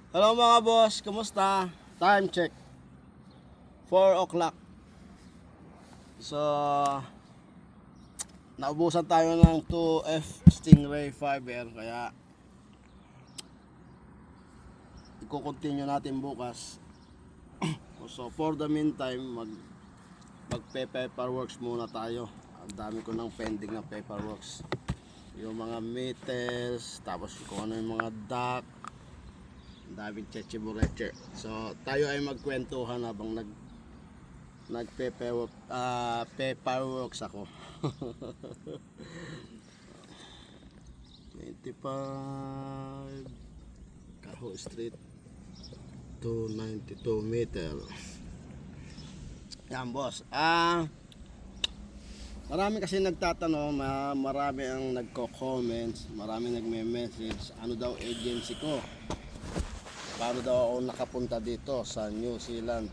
Hello mga boss, kumusta? Time check 4 o'clock. So naubusan tayo ng 2F Stingray fiber, kaya i-continue natin bukas. So for the meantime, magpe-paperworks muna tayo. Ang dami ko ng pending na paperworks, yung mga meters, tapos kung ano yung mga duct, David Chechibureche. So tayo ay magkwentuhan habang paperworks ako. 25 Kaho Street, 292 meter. Yan boss. Marami kasi nagtatanong, marami ang nagko-comments, marami nagme-message, ano daw agency ko, paano daw ako nakapunta dito sa New Zealand.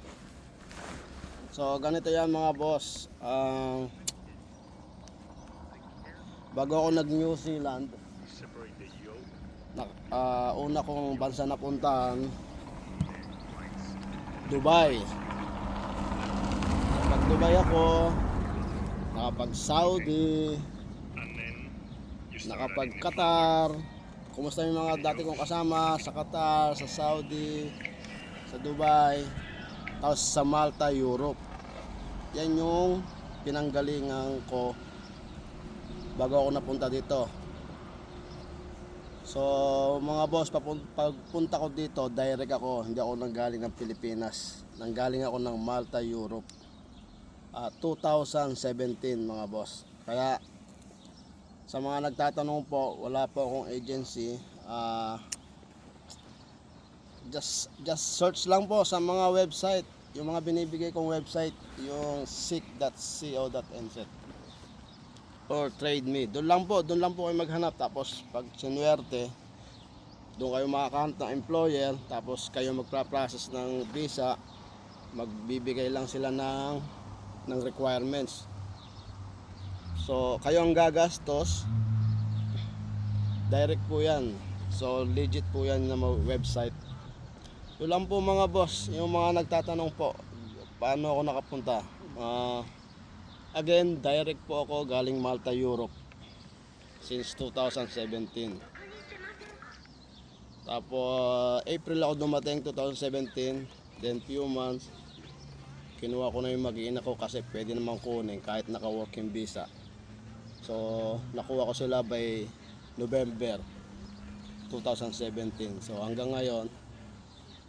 So ganito yan mga boss. Bago ako nag New Zealand, una kong bansa na puntahan, Dubai. Pag Dubai ako, nakapag Saudi, nakapag Qatar. Kumusta yung mga dati kong kasama sa Qatar, sa Saudi, sa Dubai, tapos sa Malta, Europe. Yan yung pinanggalingan ko bago ako napunta dito. So mga boss, pagpunta ko dito, direct ako, hindi ako nanggaling ng Pilipinas. Nanggaling ako ng Malta, Europe. 2017 mga boss. Kaya sa mga nagtatanong po, wala po akong agency. Just search lang po sa mga website. Yung mga binibigay kong website, yung sick.co.nz or Trade Me. Doon lang po kayo maghanap. Tapos pag sinuwerte, doon kayo makakahanap ng employer. Tapos kayo magpa-process ng visa. Magbibigay lang sila ng requirements. So kayo ang gagastos, direct po yan. So legit po yan na website. Yun lang po mga boss, yung mga nagtatanong po paano ako nakapunta. Again, direct po ako galing Malta, Europe since 2017. Tapos April ako dumating 2017. Then few months, kinuha ko na yung mag-iina ko kasi pwede namang kunin kahit naka-working visa. So nakuha ko sila by November 2017. So hanggang ngayon,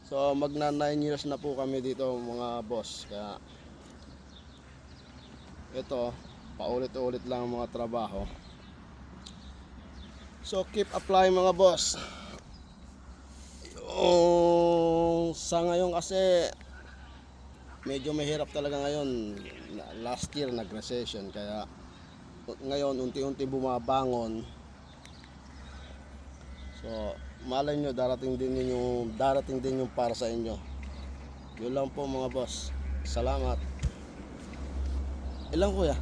so magna 9 years na po kami dito mga boss. Kaya ito, paulit-ulit lang ang mga trabaho. So keep applying mga boss. Sa ngayon kasi medyo mahirap talaga ngayon. Last year nag-recession, kaya ngayon unti-unti bumabangon. So malay nyo, darating din yung para sa inyo. Yun lang po mga boss. Salamat. Ilang kuya?